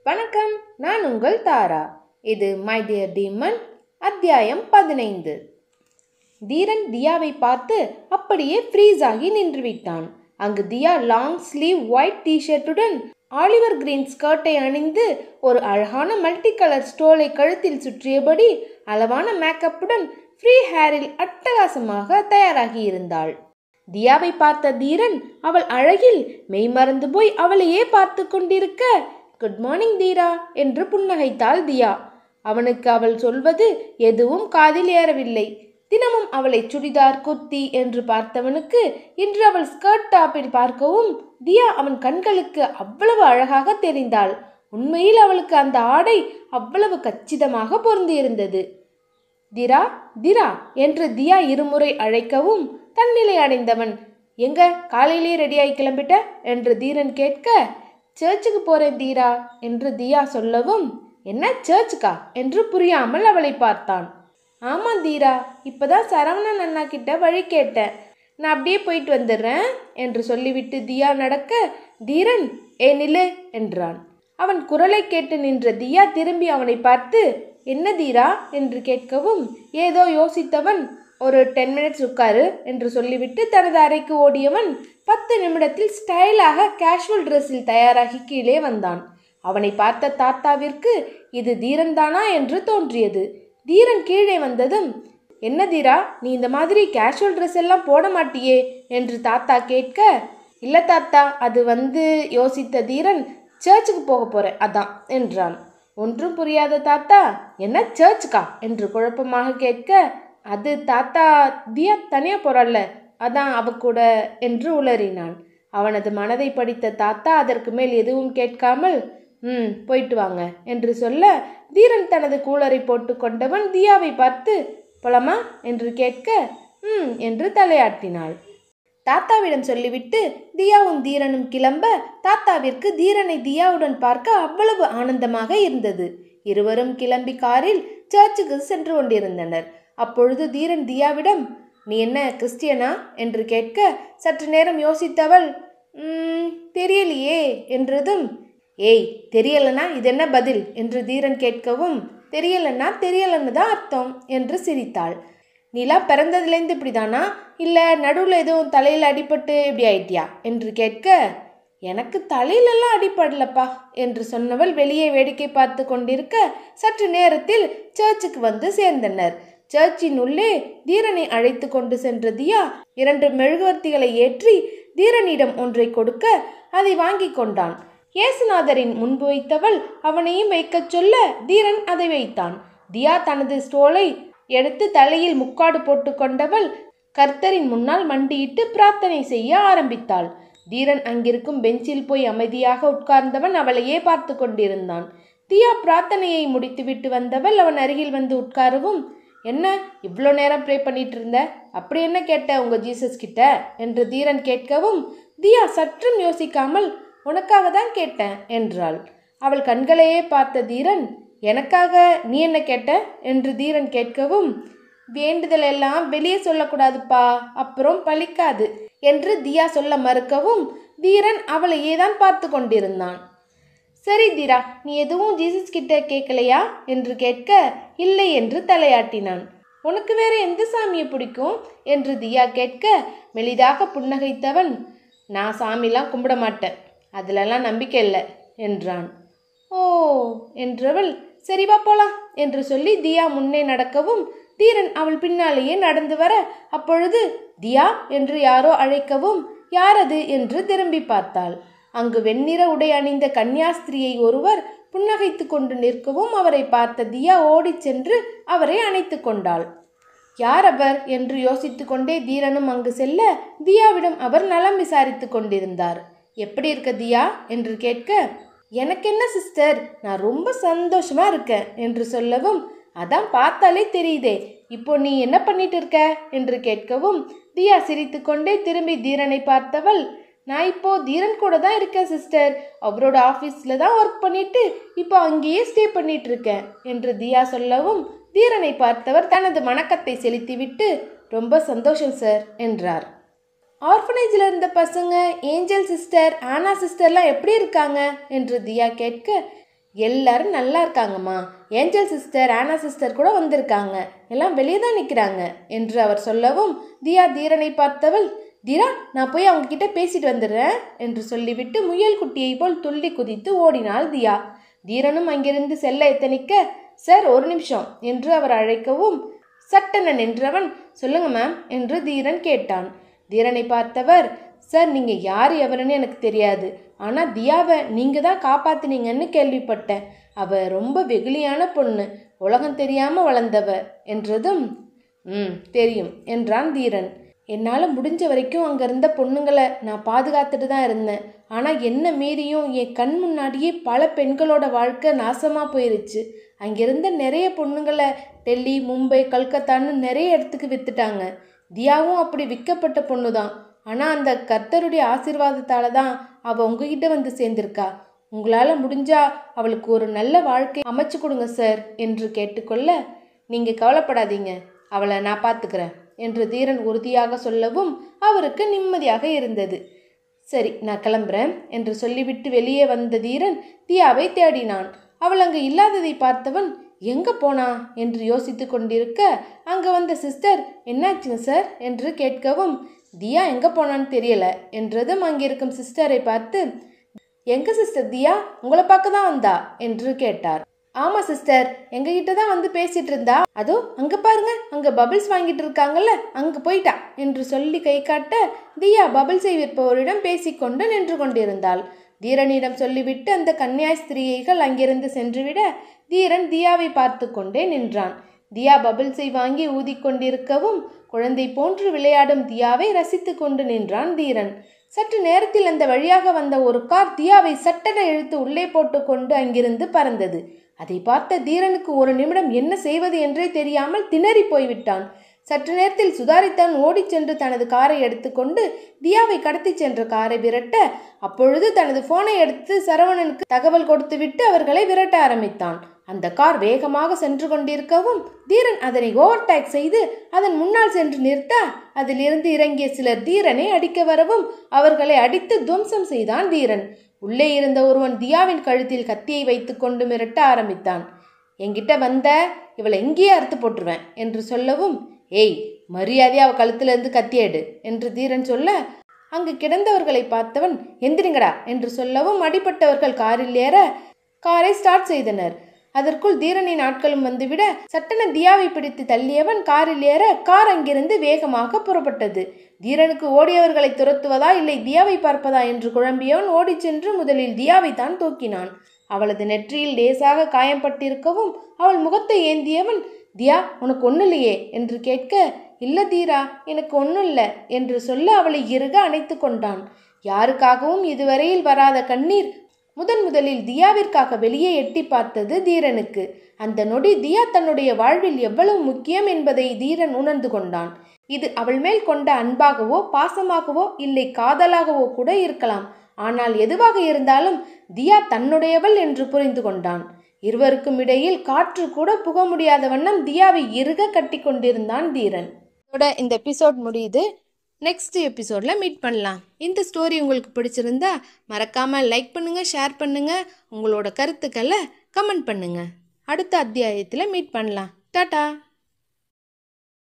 வணக்கம், நான் உங்கள் தாரா. இது மை டியர் டீமன் அத்தியாயம் 15. தீரன் தியாவை பார்த்து அப்படியே ஃப்ரீஸ் ஆகி நின்று விட்டான். அங்கு தியா லாங் ஸ்லீவ் ஒயிட் டிஷர்ட்டுடன் ஆலிவர் கிரீன் ஸ்கர்ட்டை அணிந்து ஒரு அழகான மல்டி கலர் ஸ்டோலை கழுத்தில் சுற்றியபடி அளவான மேக்கப்புடன் ஃப்ரீ ஹேரில் அட்டகாசமாக தயாராகி இருந்தாள். தியாவை பார்த்த தீரன் அவள் அழகில் மெய்மறந்து போய் அவளையே பார்த்து கொண்டிருக்க, குட் மார்னிங் தீரா என்று புன்னகைத்தாள் தியா. அவனுக்கு அவள் சொல்வது எதுவும் காதில் ஏறவில்லை. தினமும் அவளை சுடிதார் குர்த்தி என்று பார்த்தவனுக்கு இன்று அவள் ஸ்கர்ட் டாப்பில் பார்க்கவும் தியா அவன் கண்களுக்கு அவ்வளவு அழகாக தெரிந்தாள். உண்மையில் அவளுக்கு அந்த ஆடை அவ்வளவு கச்சிதமாக பொருந்தியிருந்தது. தீரா தீரா என்று தியா இருமுறை அழைக்கவும் தன்னிலை அடைந்தவன், எங்க காலையிலே ரெடியாகி கிளம்பிட்ட என்று தீரன் கேட்க, சர்ச்சுக்கு போறேன் தீரா என்று தியா சொல்லவும், என்ன சர்ச்சுக்கா என்று புரியாமல் அவளை பார்த்தான். ஆமா தீரா, இப்பதான் சரவணன் அண்ணா கிட்ட வழி கேட்டேன், நான் அப்படியே போயிட்டு வந்துடுறேன் என்று சொல்லிவிட்டு தியா நடக்க, தீரன் ஏ நில்லு என்றான். அவன் குரலை கேட்டு நின்ற தியா திரும்பி அவனை பார்த்து, என்ன தீரா என்று கேட்கவும் ஏதோ யோசித்தவன், ஒரு 10 minutes உட்காரு என்று சொல்லிவிட்டு தனது அறைக்கு ஓடியவன் 10 நிமிடத்தில் ஸ்டைலாக கேஷுவல் ட்ரெஸ்ஸில் தயாராகி கீழே வந்தான். அவனை பார்த்த தாத்தாவிற்கு இது தீரன் தானா என்று தோன்றியது. தீரன் கீழே வந்ததும், என்ன தீரா, நீ இந்த மாதிரி கேஷுவல் ட்ரெஸ் எல்லாம் போட மாட்டியே என்று தாத்தா கேட்க, இல்லை தாத்தா, அது யோசித்த தீரன், சர்ச்சுக்கு போக போறேன் அதான் என்றான். ஒன்றும் புரியாத தாத்தா, என்ன சர்ச்சுக்கா என்று குழப்பமாக கேட்க, அது தாத்தா, தியா தனியா போறாள்ல அதான் அவ கூட என்று உளறினான். அவனது மனதை படித்த தாத்தா அதற்கு மேல் எதுவும் கேட்காமல், போயிட்டு வாங்க என்று சொல்ல, தீரன் தனது கூலரை போட்டு கொண்டவன் தியாவை பார்த்து, போலாமா என்று கேட்க, என்று தலையாட்டினாள். தாத்தாவிடம் சொல்லிவிட்டு தியாவும் தீரனும் கிளம்ப, தாத்தாவிற்கு தீரனை தியாவுடன் பார்க்க அவ்வளவு ஆனந்தமாக இருந்தது. இருவரும் கிளம்பி காரில் சர்ச்சுக்கு சென்று கொண்டிருந்தனர். அப்பொழுது தீரன் தியாவிடம், நீ என்ன கிறிஸ்டியனா என்று கேட்க, சற்று நேரம் யோசித்தவள், தெரியலையே என்றதும், ஏய் தெரியலனா இது என்ன பதில் என்று தீரன் கேட்கவும், தெரியலன்னா தெரியலன்னு தான் அர்த்தம் என்று சிரித்தாள். நீலா பிறந்ததுலேருந்து இப்படிதானா, இல்லை நடுவில் எதுவும் தலையில் அடிபட்டு இப்படி ஆயிட்டியா என்று கேட்க, எனக்கு தலையிலெல்லாம் அடிப்படலப்பா என்று சொன்னவள் வெளியே வேடிக்கை பார்த்து கொண்டிருக்க, சற்று நேரத்தில் சர்ச்சுக்கு வந்து சேர்ந்தனர். சர்ச்சின் உள்ளே தீரனை அழைத்து கொண்டு சென்ற தியா 2 மெழுகுவர்த்திகளை ஏற்றி தீரனிடம் ஒன்றை கொடுக்க அதை வாங்கி கொண்டான். இயேசுநாதரின் முன்பு வைத்தவள் அவனையும் வைக்க சொல்ல தீரன் அதை வைத்தான். தியா தனது ஸ்டோலை எடுத்து தலையில் முக்காடு போட்டு கொண்டவள் கர்த்தரின் முன்னால் மண்டியிட்டு பிரார்த்தனை செய்ய ஆரம்பித்தாள். தீரன் அங்கிருக்கும் பெஞ்சில் போய் அமைதியாக உட்கார்ந்தவன் அவளையே பார்த்து கொண்டிருந்தான். தியா பிரார்த்தனையை முடித்துவிட்டு வந்தவள் அவன் அருகில் வந்து உட்காரவும், என்ன இவ்வளோ நேரம் ப்ரே பண்ணிட்டு இருந்த, அப்படி என்ன கேட்ட உங்க ஜீசஸ் கிட்ட என்று தீரன் கேட்கவும், தியா சற்றும் யோசிக்காமல், உனக்காக தான் கேட்டேன் என்றாள். அவள் கண்களையே பார்த்த தீரன், எனக்காக நீ என்ன கேட்ட என்று தீரன் கேட்கவும், வேண்டுதல் எல்லாம் வெளியே சொல்லக்கூடாதுப்பா, அப்புறம் பலிக்காது என்று தியா சொல்ல மறுக்கவும் தீரன் அவளையே தான் பார்த்து கொண்டிருந்தான். சரி தீரா, நீ எதுவும் ஜீசஸ் கிட்ட கேட்கலையா என்று கேட்க, இல்லை என்று தலையாட்டினான். உனக்கு வேற எந்த சாமியை பிடிக்கும் என்று தியா கேட்க, மெலிதாக புன்னகைத்தவன், நான் சாமிலாம் கும்பிட மாட்டேன், அதிலெல்லாம் நம்பிக்கை இல்லை என்றான். ஓ என்றவள், சரிவா போலாம் என்று சொல்லி தியா முன்னே நடக்கவும் தீரன் அவள் பின்னாலேயே நடந்து வர, அப்பொழுது தியா என்று யாரோ அழைக்கவும் யாரது என்று திரும்பி பார்த்தாள். அங்கு வெண்ணிற உடை அணிந்த கன்னியாஸ்திரியை ஒருவர் புன்னகைத்து கொண்டு நிற்கவும் அவரை பார்த்த தியா ஓடி சென்று அவரை அணைத்து கொண்டாள். யார் அவர் என்று யோசித்து கொண்டே தீரனும் அங்கு செல்ல, தியாவிடம் அவர் நலம் விசாரித்து கொண்டிருந்தார். எப்படி இருக்க தியா என்று கேட்க, எனக்கு என்ன சிஸ்டர், நான் ரொம்ப சந்தோஷமா இருக்கேன் என்று சொல்லவும், அதான் பார்த்தாலே தெரியுதே, இப்போ நீ என்ன பண்ணிட்டு இருக்க என்று கேட்கவும் தியா சிரித்து கொண்டே திரும்பி தீரனை பார்த்தவள், நான் இப்போ தீரன் கூட தான் இருக்கேன் சிஸ்டர், அவரோட ஆஃபீஸில் தான் ஒர்க் பண்ணிட்டு இப்போ அங்கேயே ஸ்டே பண்ணிட்டு இருக்கேன் என்று தியா சொல்லவும் தீரனை பார்த்தவர் தனது வணக்கத்தை செலுத்திவிட்டு, ரொம்ப சந்தோஷம் சார் என்றார். ஆர்ஃபனேஜில் இருந்த பசங்க ஏஞ்சல் சிஸ்டர், ஆனா சிஸ்டர்லாம் எப்படி இருக்காங்க என்று தியா கேட்க, எல்லாரும் நல்லா இருக்காங்கம்மா. ஏஞ்சல் சிஸ்டர், ஆனா சிஸ்டர் கூட வந்திருக்காங்க. எல்லாம் வெளியே தான் நிற்கிறாங்க என்று அவர் சொல்லவும் தியா தீரனை பார்த்தவள், தீரா நான் போய் அவங்க கிட்ட பேசிட்டு வந்துடுறேன் என்று சொல்லிவிட்டு முயல் குட்டியை போல் துள்ளி குதித்து ஓடினாள் தியா. தீரனும் அங்கிருந்து செல்ல எத்தனிக்க, சார் ஒரு நிமிஷம் என்று அவர் அழைக்கவும் சட்டென நின்றவன், சொல்லுங்க மேம் என்று தீரன் கேட்டான். தீரனை பார்த்தவர், சார் நீங்கள் யார் எவருன்னு எனக்கு தெரியாது, ஆனால் தியாவை நீங்கள் தான் காப்பாற்றினீங்கன்னு கேள்விப்பட்டேன். அவள் ரொம்ப வெகுளியான பொண்ணு, உலகம் தெரியாமல் வளர்ந்தவ என்றதும் தெரியும் என்றான் தீரன். என்னால் முடிஞ்ச வரைக்கும் அங்கே இருந்த பொண்ணுங்களை நான் பாதுகாத்துட்டு தான் இருந்தேன். ஆனால் என்ன மீறியும் என் கண் முன்னாடியே பல பெண்களோட வாழ்க்கை நாசமாக போயிருச்சு. அங்கிருந்த நிறைய பொண்ணுங்களை டெல்லி, மும்பை, கல்கத்தான்னு நிறைய இடத்துக்கு விற்றுட்டாங்க. தியாவும் அப்படி விற்கப்பட்ட பொண்ணு தான். ஆனால் அந்த கர்த்தருடைய ஆசீர்வாதத்தால் தான் அவள் உங்ககிட்ட வந்து சேர்ந்திருக்கா. உங்களால் முடிஞ்சா அவளுக்கு ஒரு நல்ல வாழ்க்கை அமைச்சு கொடுங்க சார் என்று கேட்டுக்கொள்ள, நீங்கள் கவலைப்படாதீங்க, அவளை நான் பார்த்துக்கிறேன் என்று தீரன் உறுதியாக சொல்லவும் அவருக்கு நிம்மதியாக இருந்தது. சரி நான் கிளம்புறேன் என்று சொல்லிவிட்டு வெளியே வந்த தீரன் தியாவை தேடினான். அவள் அங்கு இல்லாததை பார்த்தவன் எங்க போனா என்று யோசித்து கொண்டிருக்க, அங்க வந்த சிஸ்டர் என்னாச்சுங்க சார் என்று கேட்கவும், தியா எங்க போனான்னு தெரியல என்றதும் அங்கிருக்கும் சிஸ்டரை பார்த்து, எங்க சிஸ்டர் தியா உங்களை பார்க்க தான் வந்தா என்று கேட்டார். ஆமா சிஸ்டர், எங்ககிட்ட தான் வந்து பேசிட்டு இருந்தா. அதோ அங்க பாருங்க, அங்க பபிள்ஸ் வாங்கிட்டு இருக்காங்கல்ல, அங்க போயிட்டா என்று சொல்லி கை காட்ட தியா பபிள்ஸை விற்பவரிடம் பேசிக்கொண்டு நின்று கொண்டிருந்தாள். தீரனிடம் சொல்லிவிட்டு அந்த கன்னியாய் ஸ்திரீகள் அங்கிருந்து சென்றுவிட தீரன் தியாவை பார்த்து கொண்டே நின்றான். தியா பபிள்ஸை வாங்கி ஊதிக்கொண்டிருக்கவும் குழந்தை போன்று விளையாடும் தியாவை ரசித்து கொண்டு நின்றான் தீரன். சற்று நேரத்தில் அந்த வழியாக வந்த ஒரு கார் தியாவை சட்டென இழுத்து உள்ளே போட்டு கொண்டு அங்கிருந்து பறந்தது. அதை பார்த்த தீரனுக்கு ஒரு நிமிடம் என்ன செய்வது என்றே தெரியாமல் திணறி போய்விட்டான். சற்று நேரத்தில் சுதாரித்தான் ஓடிச் சென்று தனது காரை எடுத்துக்கொண்டு தியாவை கடத்தி சென்ற காரை விரட்ட, அப்பொழுது தனது போனை எடுத்து சரவணனுக்கு தகவல் கொடுத்துவிட்டு அவர்களை விரட்ட ஆரம்பித்தான். அந்த கார் வேகமாக சென்று கொண்டிருக்கவும் தீரன் அதனை ஓவர்டேக் செய்து அதன் முன்னால் சென்று நிறுத்த, அதிலிருந்து இறங்கிய சிலர் தீரனை அடிக்க வரவும் அவர்களை அடித்து துவம்சம் செய்தான் தீரன். உள்ளே இருந்த ஒருவன் தியாவின் கழுத்தில் கத்தியை வைத்து கொண்டு மிரட்ட ஆரம்பித்தான். என்கிட்ட வந்த இவளை எங்கேயே அறுத்து போட்டுருவேன் என்று சொல்லவும், ஏய் மரியாதையா அவ கழுத்திலிருந்து கத்தியேடு என்று தீரன் சொல்ல, அங்கு கிடந்தவர்களை பார்த்தவன் எந்திரிங்கடா என்று சொல்லவும் அடிப்பட்டவர்கள் காரில் ஏற காரை ஸ்டார்ட் செய்தனர். அதற்குள் தீரனின் ஆட்களும் வந்துவிட சட்டென தியாவை பிடித்து தள்ளியவன் காரில் ஏற கார் அங்கிருந்து வேகமாக புறப்பட்டது. தீரனுக்கு ஓடியவர்களை துரத்துவதா இல்லை தியாவை பார்ப்பதா என்று குழம்பியவன் ஓடி சென்று முதலில் தியாவை தான் தூக்கினான். அவளது நெற்றியில் லேசாக காயம்பட்டிருக்கவும் அவள் முகத்தை ஏந்தியவன், தியா உனக்கு ஒன்றும் இல்லையே என்று கேட்க, இல்ல தீரா எனக்கு ஒன்றும் இல்லை என்று சொல்ல அவளை இறுக அணைத்து கொண்டான். யாருக்காகவும் இதுவரையில் வராத கண்ணீர் முதலில் தியாவிற்காக வெளியே எட்டி பார்த்தது தீரனுக்கு. அந்த நொடி தியா தன்னுடைய வாழ்வில் எவ்வளவு முக்கியம் என்பதை தீரன் உணர்ந்து கொண்டான். இது அவள் மேல் கொண்ட அன்பாகவோ பாசமாகவோ இல்லை காதலாகவோ கூட இருக்கலாம். ஆனால் எதுவாக இருந்தாலும் தியா தன்னுடையவள் என்று புரிந்து கொண்டான். இருவருக்கும் இடையில் காற்று கூட புக முடியாத வண்ணம் தியாவை இறுக கட்டி கொண்டிருந்தான் தீரன். இதோட இந்த எபிசோட் முடியுது. நெக்ஸ்ட் எபிசோடில் மீட் பண்ணலாம். இந்த ஸ்டோரி உங்களுக்கு பிடிச்சிருந்தா மறக்காமல் லைக் பண்ணுங்கள், ஷேர் பண்ணுங்கள், உங்களோட கருத்துக்களை கமெண்ட் பண்ணுங்கள். அடுத்த அத்தியாயத்தில் மீட் பண்ணலாம். டாடா.